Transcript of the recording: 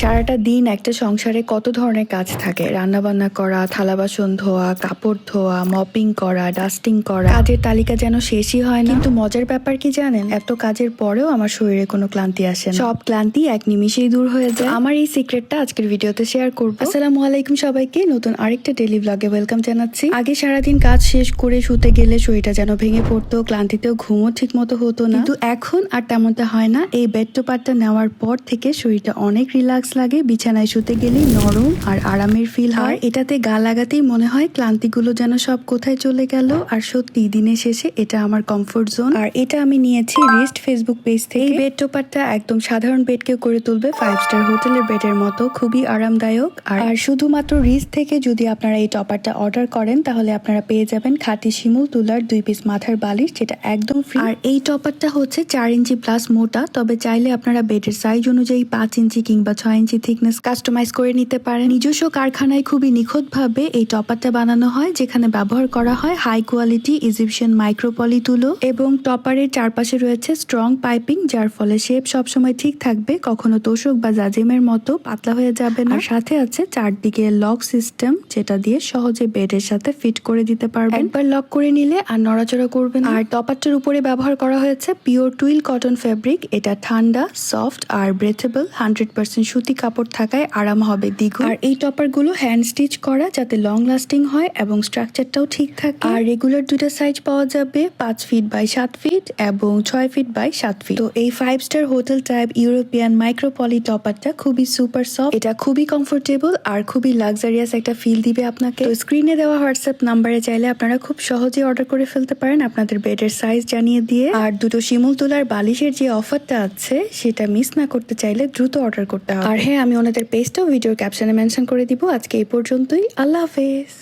সারাটা দিন একটা সংসারে কত ধরনের কাজ থাকে, রান্না বান্না করা, থালা বাসন ধোয়া, কাপড় ধোয়া, মপিং করা, ডাস্টিং করা, কাজের তালিকা যেন শেষই হয় না। কিন্তু মজার ব্যাপার কি জানেন, এত কাজের পরেও আমার শরীরে কোনো ক্লান্তি আসে না। সব ক্লান্তি এক নিমিষেই দূর হয়ে যায়। আমার এই সিক্রেটটা আজকের ভিডিওতে শেয়ার করবো। আসসালামু আলাইকুম সবাইকে, নতুন আরেকটা ডেইলি ব্লগে ওয়েলকাম জানাচ্ছি। আগে সারাদিন কাজ শেষ করে শুতে গেলে শরীরটা যেন ভেঙে পড়তো, ক্লান্তিতেও ঘুমও ঠিক মতো হতো না। কিন্তু এখন আর তেমনটা হয় না। এই বেড টোপারটা নেওয়ার পর থেকে শরীরটা অনেক রিল্যাক্স লাগে। বিছানায় শুতে গেলেই নরম আর আরামের ফিল হয়। এটাতে গা লাগাতেই মনে হয় ক্লান্তিগুলো যেন সব কোথায় চলে গেল। আর সত্যি দিনের শেষে এটা আমার কমফোর্ট জোন। আর এটা আমি নিয়েছি রিস্ট ফেসবুক পেজ থেকে। এই বেড টোপারটা একদম সাধারণ বেডকে করে তুলবে 5 স্টার হোটেলের বেডের মতো, খুবই আরামদায়ক। আর শুধুমাত্র রিস্ট থেকে যদি আপনারা এই টপারটা অর্ডার করেন তাহলে আপনারা পেয়ে যাবেন খাঁটি শিমুল তুলার 2 পিস মাথার বালিশ, যেটা একদম ফ্রি। আর এই টপারটা হচ্ছে 4 ইঞ্চি প্লাস মোটা, তবে চাইলে আপনারা বেডের সাইজ অনুযায়ী 5 ইঞ্চি কিংবা 6 ইঞ্চি থিকনেস কাস্টমাইজ করে নিতে পারেন। নিজস্ব কারখানায় খুবই নিখুঁতভাবে এই টপারটা বানানো হয়, যেখানে ব্যবহার করা হয় হাই কোয়ালিটি ইজিপশিয়ান মাইক্রোপলি তুলো। এবং টপারের চারপাশে রয়েছে স্ট্রং পাইপিং, যার ফলে শেপ সবসময় ঠিক থাকবে, কখনো তোষক বা জাজিমের মতো পাতলা হয়ে যাবে না। আর সাথে আছে চারদিকে লক সিস্টেম, যেটা দিয়ে সহজে বেডের সাথে ফিট করে দিতে পারবেন। একবার লক করে নিলে আর নড়াচড়া করবেন। আর টপারটার উপরে ব্যবহার করা হয়েছে পিওর টুইল কটন ফেব্রিক। এটা ঠান্ডা, সফট আর ব্রেথেবল। 100% সুতি কাপড় থাকায় আরাম হবে দ্বিগুণ। আর এই টপার গুলো হ্যান্ড স্টিচ করা, যাতে লং লাস্টিং হয় এবং স্ট্রাকচারটাও ঠিক থাকে। আর রেগুলার দুইটা সাইজ পাওয়া যাবে, 5 ফিট বাই 7 ফিট এবং 6 ফিট বাই 7 ফিট। তো এই 5 star hotel type European micro poly টপারটা খুবই সুপার সফট। এটা খুবই কমফোর্টেবল আর খুবই লাক্সারিয়াস একটা ফিল দিবে আপনাকে। তো স্ক্রিনে দেওয়া হোয়াটসঅ্যাপ নাম্বারে চাইলে আপনারা খুব সহজে অর্ডার করে ফেলতে পারেন আপনাদের বেডের সাইজ জানিয়ে দিয়ে। আর দুটো শিমুল তুলার বালিশের যে অফারটা আছে সেটা মিস না করতে চাইলে দ্রুত অর্ডার করতে হবে। আর হ্যাঁ, আমি ওনাদের পেজটাও ভিডিওর ক্যাপশনে মেনশন করে দিব। আজকে এই পর্যন্তই, আল্লাহ হাফেজ।